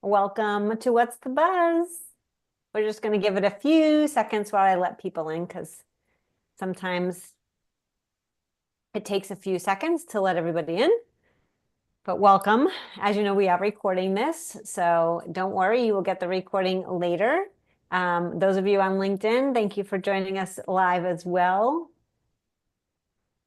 Welcome to What's the Buzz? We're just going to give it a few seconds while I let people in because sometimes it takes a few seconds to let everybody in. But welcome. As you know, we are recording this, so don't worry, you will get the recording later. Those of you on LinkedIn, thank you for joining us live as well.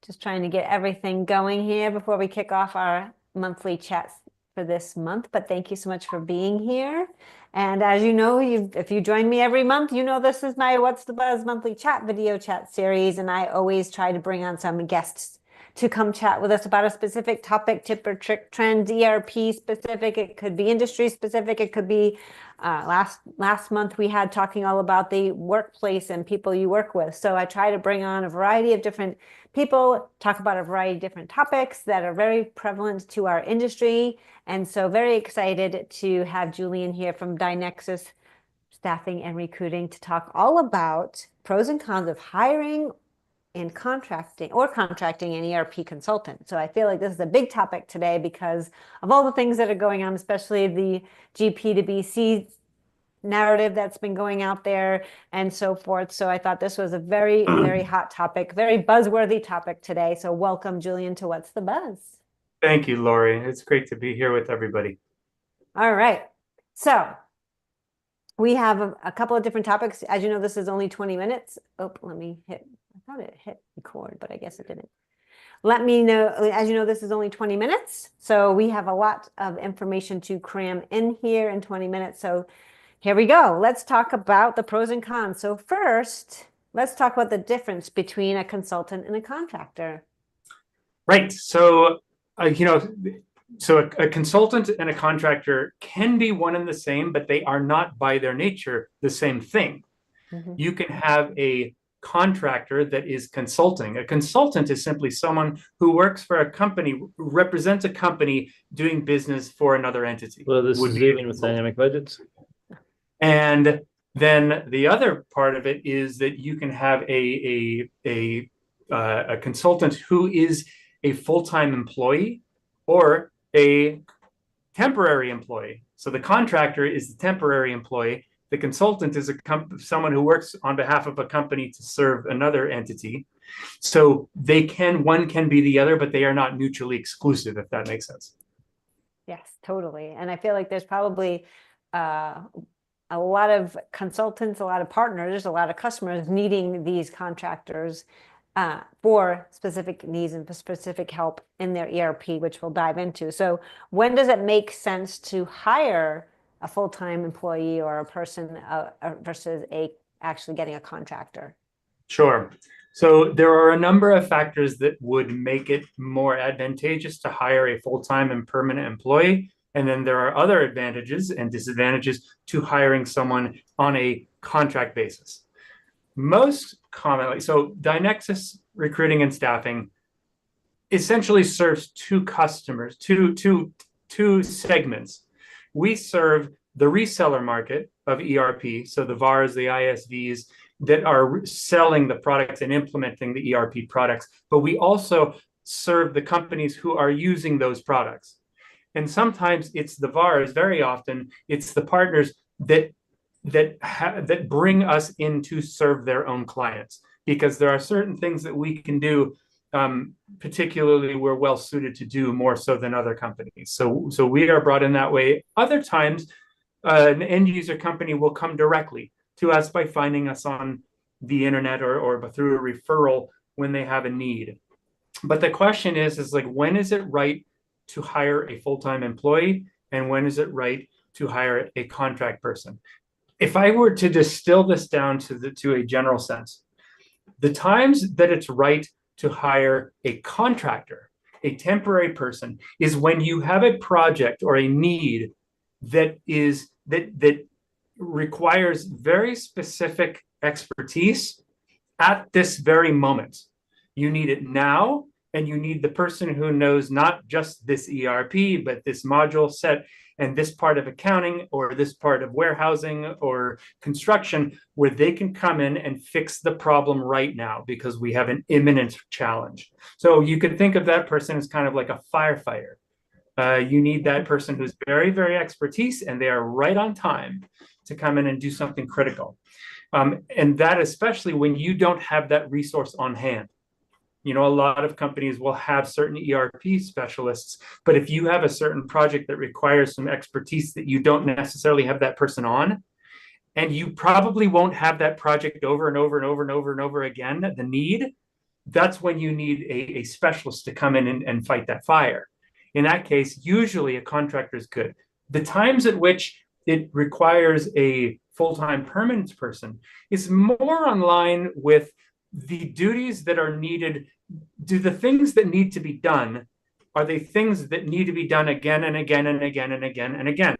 Just trying to get everything going here before we kick off our monthly chats for this month, but thank you so much for being here. And as you know, if you join me every month, you know this is my What's the Buzz monthly chat video chat series, and I always try to bring on some guests to come chat with us about a specific topic, tip or trick, trend, ERP specific. It could be industry specific. It could be last month we had talking all about the workplace and people you work with. So I try to bring on a variety of different people, talk about a variety of different topics that are very prevalent to our industry. And so very excited to have Julian here from DyNexus Staffing and Recruiting to talk all about pros and cons of hiring and contracting an ERP consultant. So I feel like this is a big topic today because of all the things that are going on, especially the GP to BC narrative that's been going out there and so forth. So I thought this was a very, very hot topic, very buzzworthy topic today. So welcome, Julian, to What's the Buzz? Thank you, Lori. It's great to be here with everybody. All right. So we have a couple of different topics. As you know, this is only 20 minutes. Oh, let me hit. I thought it hit record, but I guess it didn't. Let me know, as you know, this is only 20 minutes. So we have a lot of information to cram in here in 20 minutes. So here we go. Let's talk about the pros and cons. So first, let's talk about the difference between a consultant and a contractor. Right. So, a consultant and a contractor can be one and the same, but they are not by their nature the same thing. Mm-hmm. You can have a contractor that is consulting. A consultant is simply someone who works for a company, represents a company doing business for another entity. Well, this is even with dynamic budgets. And then the other part of it is that you can have a consultant who is a full-time employee or a temporary employee. So the contractor is the temporary employee. The consultant is someone who works on behalf of a company to serve another entity. So one can be the other, but they are not mutually exclusive, if that makes sense. Yes, totally. And I feel like there's probably a lot of consultants, a lot of partners, a lot of customers needing these contractors for specific needs and for specific help in their ERP, which we'll dive into. So when does it make sense to hire a full-time employee or a person versus actually getting a contractor? Sure. So there are a number of factors that would make it more advantageous to hire a full-time and permanent employee. And then there are other advantages and disadvantages to hiring someone on a contract basis. Most commonly, so DyNexus Recruiting and Staffing essentially serves two customers, two segments. We serve the reseller market of ERP, so the VARs, the ISVs that are selling the products and implementing the ERP products, but we also serve the companies who are using those products. And sometimes it's the VARs, very often it's the partners that bring us in to serve their own clients, because there are certain things that we can do, particularly we're well suited to do more so than other companies. So we are brought in that way. Other times, an end user company will come directly to us by finding us on the internet or through a referral when they have a need. But the question is like, when is it right to hire a full-time employee, and when is it right to hire a contract person? If I were to distill this down to a general sense, the times that it's right to hire a contractor, a temporary person, is when you have a project or a need that requires very specific expertise at this very moment. You need it now, and you need the person who knows not just this ERP, but this module set and this part of accounting or this part of warehousing or construction, where they can come in and fix the problem right now because we have an imminent challenge. So you could think of that person as kind of like a firefighter. You need that person who's very, very expertise and they are right on time to come in and do something critical. And that especially when you don't have that resource on hand. You know, a lot of companies will have certain ERP specialists, but if you have a certain project that requires some expertise that you don't necessarily have that person on, and you probably won't have that project over and over and over and over and over again, the need, that's when you need a specialist to come in and fight that fire. In that case, usually a contractor is good. The times at which it requires a full-time permanent person is more in line with the duties that are needed. Do the things that need to be done, are they things that need to be done again and again and again and again and again?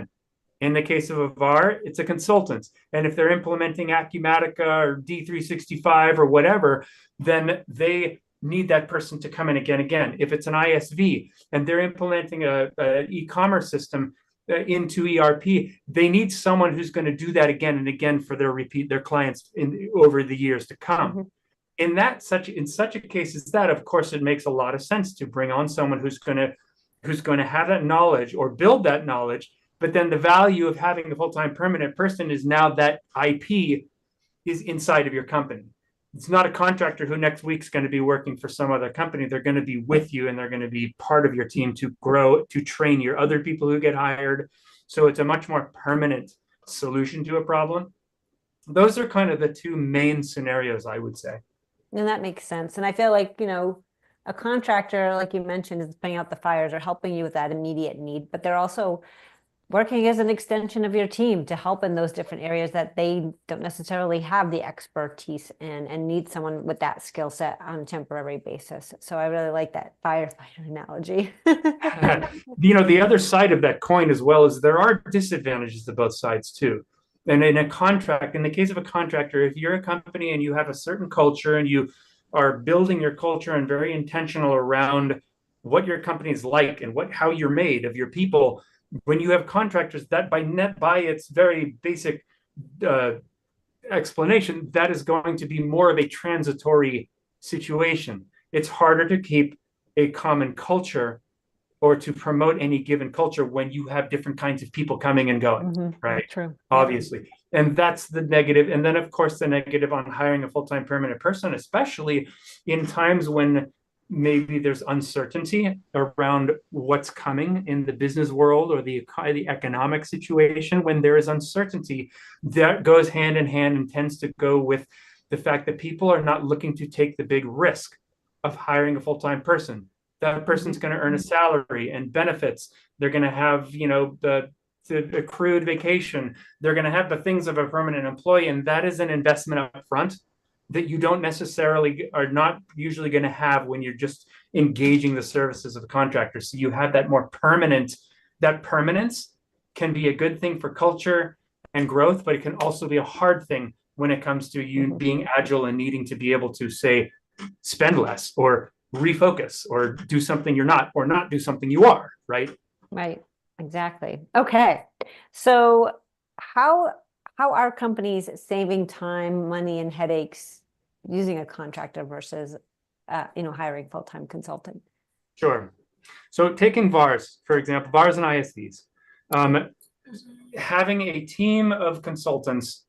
In the case of a VAR, it's a consultant. And if they're implementing Acumatica or D365 or whatever, then they need that person to come in again and again. If it's an ISV and they're implementing an e-commerce system into ERP, they need someone who's going to do that again and again for their clients over the years to come. Mm-hmm. In such a case as that, of course, it makes a lot of sense to bring on someone who's going to have that knowledge or build that knowledge. But then the value of having a full-time permanent person is now that IP is inside of your company. It's not a contractor who next week's going to be working for some other company. They're going to be with you and they're going to be part of your team to grow, to train your other people who get hired. So it's a much more permanent solution to a problem. Those are kind of the two main scenarios, I would say. And that makes sense. And I feel like, you know, a contractor, like you mentioned, is putting out the fires or helping you with that immediate need, but they're also working as an extension of your team to help in those different areas that they don't necessarily have the expertise in and need someone with that skill set on a temporary basis. So I really like that firefighter analogy. You know, the other side of that coin as well is there are disadvantages to both sides too. And in the case of a contractor, if you're a company and you have a certain culture and you are building your culture and very intentional around what your company is like and how you're made of your people, when you have contractors, that by its very basic explanation, that is going to be more of a transitory situation. It's harder to keep a common culture or to promote any given culture when you have different kinds of people coming and going, right? True. Obviously. And that's the negative. And then, of course, the negative on hiring a full-time permanent person, especially in times when maybe there's uncertainty around what's coming in the business world or the economic situation. When there is uncertainty, that goes hand in hand and tends to go with the fact that people are not looking to take the big risk of hiring a full-time person. That person's going to earn a salary and benefits. They're going to have, you know, the accrued vacation. They're going to have the things of a permanent employee, and that is an investment up front that you are not usually going to have when you're just engaging the services of the contractor. So you have that that permanence can be a good thing for culture and growth, but it can also be a hard thing when it comes to you being agile and needing to be able to say, spend less or refocus or do something you're not, or not do something you are, right? Right, exactly. Okay, so how are companies saving time, money, and headaches using a contractor versus, hiring full-time consultant? Sure. So taking VARs, for example, VARs and ISVs, having a team of consultants,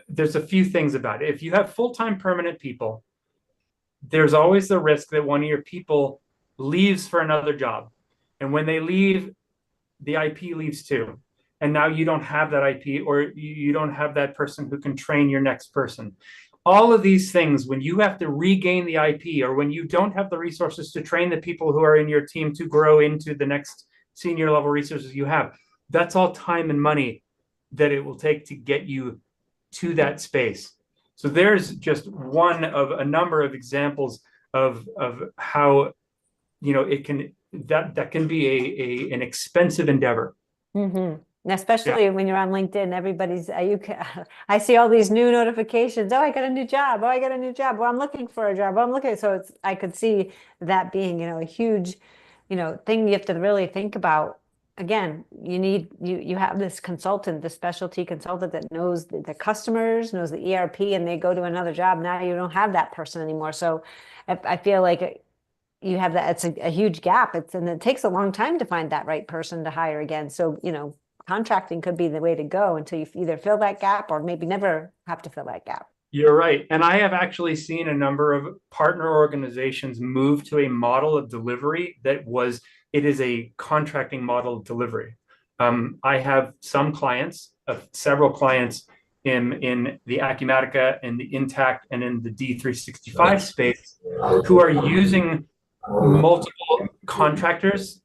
there's a few things about it. If you have full-time permanent people, there's always the risk that one of your people leaves for another job. And when they leave, the IP leaves too. And now you don't have that IP, or you don't have that person who can train your next person. All of these things, when you have to regain the IP, or when you don't have the resources to train the people who are in your team to grow into the next senior level resources you have, that's all time and money that it will take to get you to that space. So there's just one of a number of examples of how, you know, that can be an expensive endeavor. Mm-hmm. Especially when you're on LinkedIn, everybody's, I see all these new notifications. Oh, I got a new job. Oh, I got a new job. Well, I'm looking for a job. Well, I'm looking. So I could see that being, a huge, thing you have to really think about. Again, you have this consultant, the specialty consultant that knows the customers, knows the ERP, and they go to another job. Now you don't have that person anymore. So I feel like you have that, it's a huge gap. And it takes a long time to find that right person to hire again. So, contracting could be the way to go until you either fill that gap or maybe never have to fill that gap. You're right. And I have actually seen a number of partner organizations move to a model of delivery it is a contracting model of delivery. I have some clients, several clients in the Acumatica, in the Intact, and in the D365 space who are using multiple contractors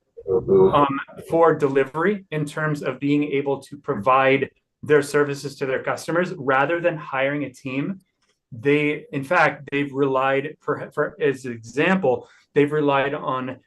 for delivery in terms of being able to provide their services to their customers rather than hiring a team. In fact, they've relied for as an example, they've relied on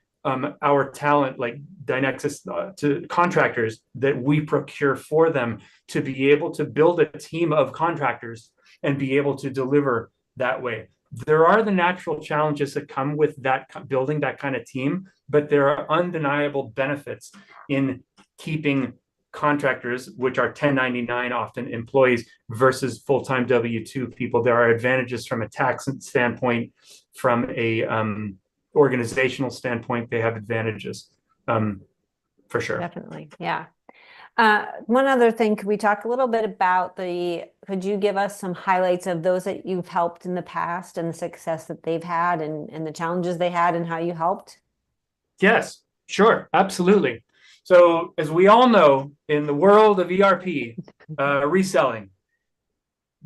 our talent like DyNexus to contractors that we procure for them to be able to build a team of contractors and be able to deliver that way. There are the natural challenges that come with that building that kind of team, but there are undeniable benefits in keeping contractors, which are 1099 often employees versus full-time W-2 people. There are advantages from a tax standpoint, from a organizational standpoint. They have advantages for sure. Definitely. Yeah. One other thing, could we talk a little bit about could you give us some highlights of those that you've helped in the past and the success that they've had and the challenges they had and how you helped? Yes, sure. Absolutely. So as we all know, in the world of ERP reselling,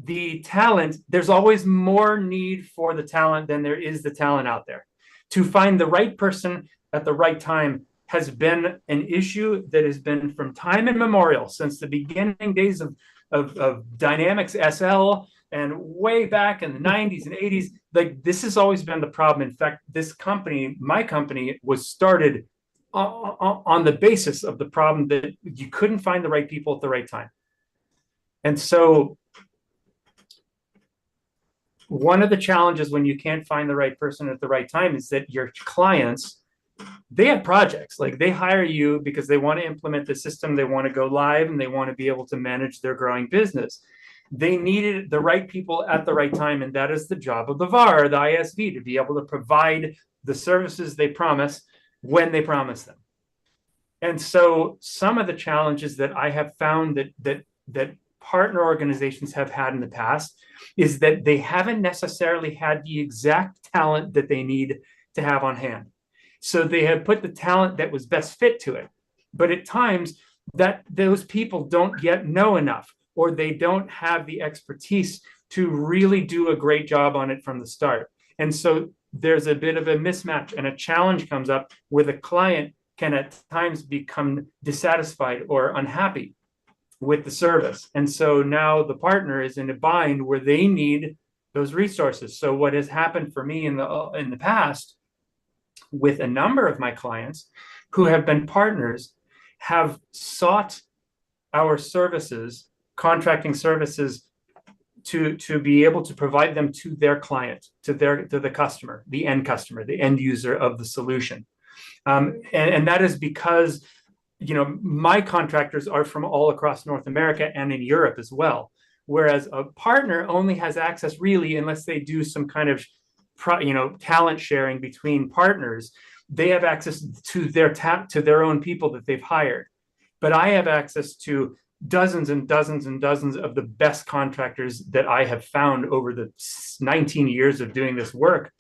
the talent, there's always more need for the talent than there is the talent out there. To find the right person at the right time has been an issue that has been from time immemorial, since the beginning days of Dynamics SL and way back in the 90s and 80s. Like, this has always been the problem. In fact, this company, my company, was started on the basis of the problem that you couldn't find the right people at the right time. And so one of the challenges when you can't find the right person at the right time is that your clients, they have projects. Like, they hire you because they want to implement the system, they want to go live, and they want to be able to manage their growing business. They needed the right people at the right time, and that is the job of the VAR, the ISV, to be able to provide the services they promise when they promise them. And so some of the challenges that I have found that partner organizations have had in the past is that they haven't necessarily had the exact talent that they need to have on hand. So they have put the talent that was best fit to it. But at times that those people don't yet know enough, or they don't have the expertise to really do a great job on it from the start. And so there's a bit of a mismatch, and a challenge comes up where the client can at times become dissatisfied or unhappy with the service. And so now the partner is in a bind where they need those resources. So what has happened for me in the past with a number of my clients who have been partners have sought our services, contracting services, to be able to provide them to their client, to the customer, the end user of the solution. And that is because, my contractors are from all across North America and in Europe as well. Whereas a partner only has access, really, unless they do some kind of talent sharing between partners. They have access to their own people that they've hired. But I have access to dozens and dozens and dozens of the best contractors that I have found over the 19 years of doing this work.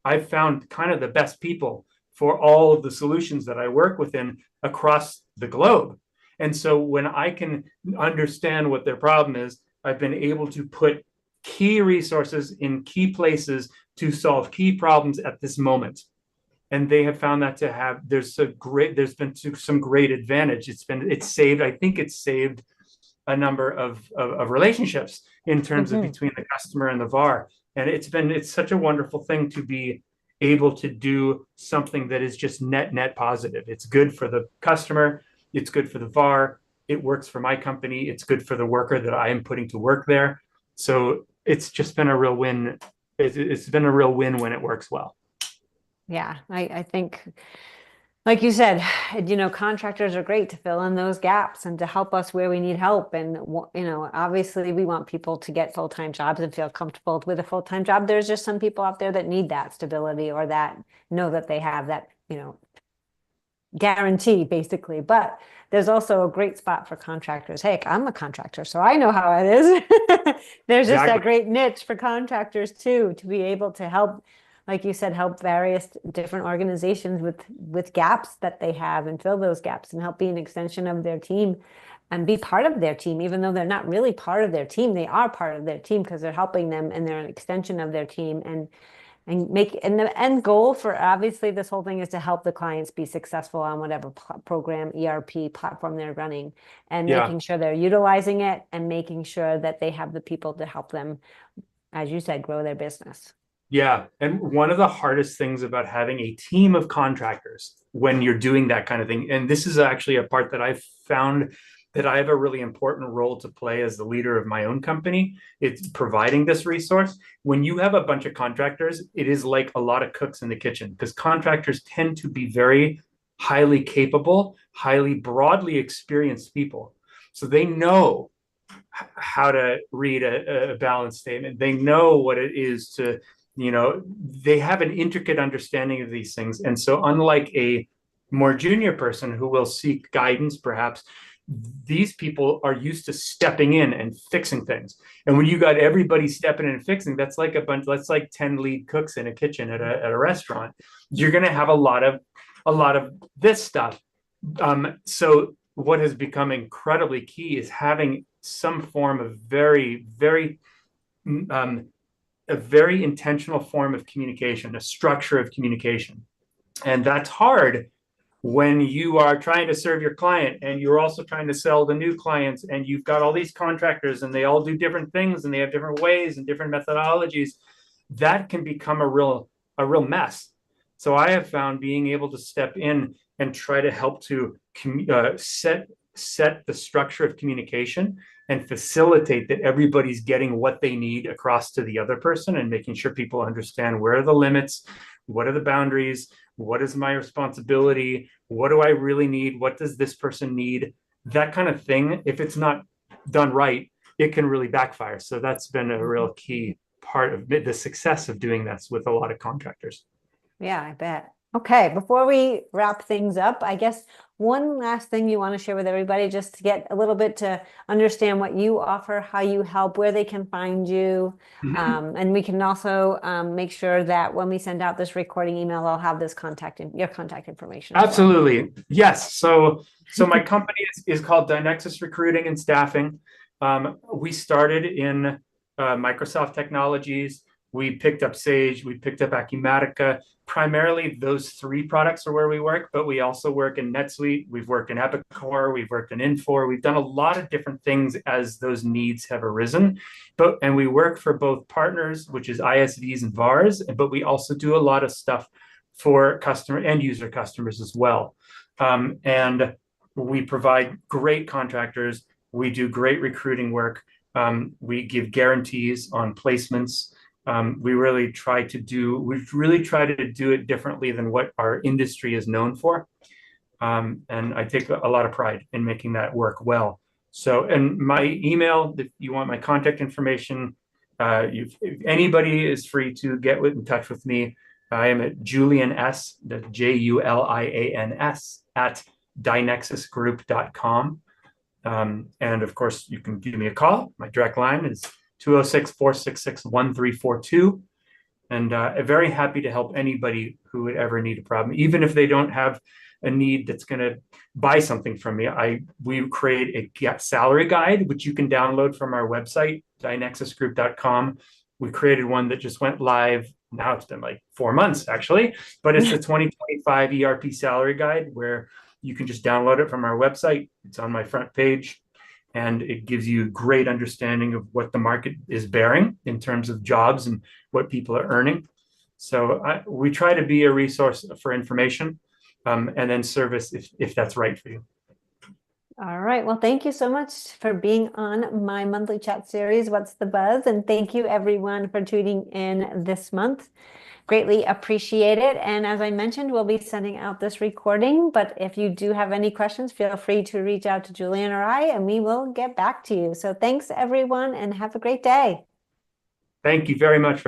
I've found kind of the best people for all of the solutions that I work within across the globe. And so when I can understand what their problem is, I've been able to put key resources in key places to solve key problems at this moment. And they have found that there's been some great advantage. It's saved a number of relationships in terms of between the customer and the VAR. And it's such a wonderful thing to be able to do something that is just net positive. It's good for the customer. It's good for the VAR. It works for my company. It's good for the worker that I am putting to work there. So it's just been a real win. It's been a real win when it works well. Yeah, I think Like you said, contractors are great to fill in those gaps and to help us where we need help. And, obviously we want people to get full-time jobs and feel comfortable with a full-time job. There's just some people out there that need that stability or that know that they have that, guarantee basically. But there's also a great spot for contractors. Hey, I'm a contractor, so I know how it is. There's just that Exactly. great niche for contractors too, to be able to help, like you said, help various different organizations with gaps that they have and fill those gaps and help be an extension of their team and be part of their team, even though they're not really part of their team. They are part of their team because they're helping them and they're an extension of their team. And the end goal for obviously this whole thing is to help the clients be successful on whatever program, ERP platform they're running, and Yeah. making sure they're utilizing it and making sure that they have the people to help them, as you said, grow their business. Yeah. And one of the hardest things about having a team of contractors when you're doing that kind of thing, and this is actually a part that I've found that I have a really important role to play as the leader of my own company. It's providing this resource. When you have a bunch of contractors, it is like a lot of cooks in the kitchen because contractors tend to be very highly capable, highly broadly experienced people. So they know how to read a balance statement. They know what it is to, they have an intricate understanding of these things. And so unlike a more junior person who will seek guidance, perhaps, these people are used to stepping in and fixing things. And when you got everybody stepping in and fixing, that's like that's like 10 lead cooks in a kitchen at a restaurant. You're going to have a lot of this stuff. So what has become incredibly key is having some form of a very intentional form of communication, a structure of communication. And that's hard when you are trying to serve your client and you're also trying to sell the new clients and you've got all these contractors and they all do different things and they have different ways and different methodologies. That can become a real mess. So I have found being able to step in and try to help to set the structure of communication and facilitate that everybody's getting what they need across to the other person and making sure people understand where are the limits, what are the boundaries, what is my responsibility, what do I really need, what does this person need, that kind of thing. If it's not done right, it can really backfire. So that's been a real key part of the success of doing this with a lot of contractors. Yeah, I bet. Okay, before we wrap things up, I guess one last thing you want to share with everybody, just to get a little bit to understand what you offer, how you help, where they can find you. And we can also make sure that when we send out this recording email, I'll have this your contact information as well. Absolutely. Yes. So my company is called DyNexus Recruiting and Staffing. We started in Microsoft Technologies. We picked up Sage. We picked up Acumatica. Primarily, those three products are where we work, but we also work in NetSuite. We've worked in Epicor. We've worked in Infor. We've done a lot of different things as those needs have arisen. And we work for both partners, which is ISVs and VARs, but we also do a lot of stuff for customer and user customers as well. And we provide great contractors. We do great recruiting work. We give guarantees on placements. We really try to do it differently than what our industry is known for. And I take a lot of pride in making that work well. So, and my email, if you want my contact information, if anybody is free to get in touch with me. I am at Julian S, that's JULIANS at DyNexusGroup.com. And of course, you can give me a call. My direct line is 206-466-1342. And I'm very happy to help anybody who would ever need a problem, even if they don't have a need that's going to buy something from me. We create a salary guide, which you can download from our website, DyNexusGroup.com. We created one that just went live. Now it's been like 4 months, actually, but it's the 2025 ERP salary guide where you can just download it from our website. It's on my front page, and it gives you a great understanding of what the market is bearing in terms of jobs and what people are earning. So we try to be a resource for information and then service if that's right for you. All right. Well, thank you so much for being on my monthly chat series, What's the Buzz? And thank you everyone for tuning in this month. Greatly appreciate it. And as I mentioned, we'll be sending out this recording, but if you do have any questions, feel free to reach out to Julian or I, and we will get back to you. So thanks everyone and have a great day. Thank you very much for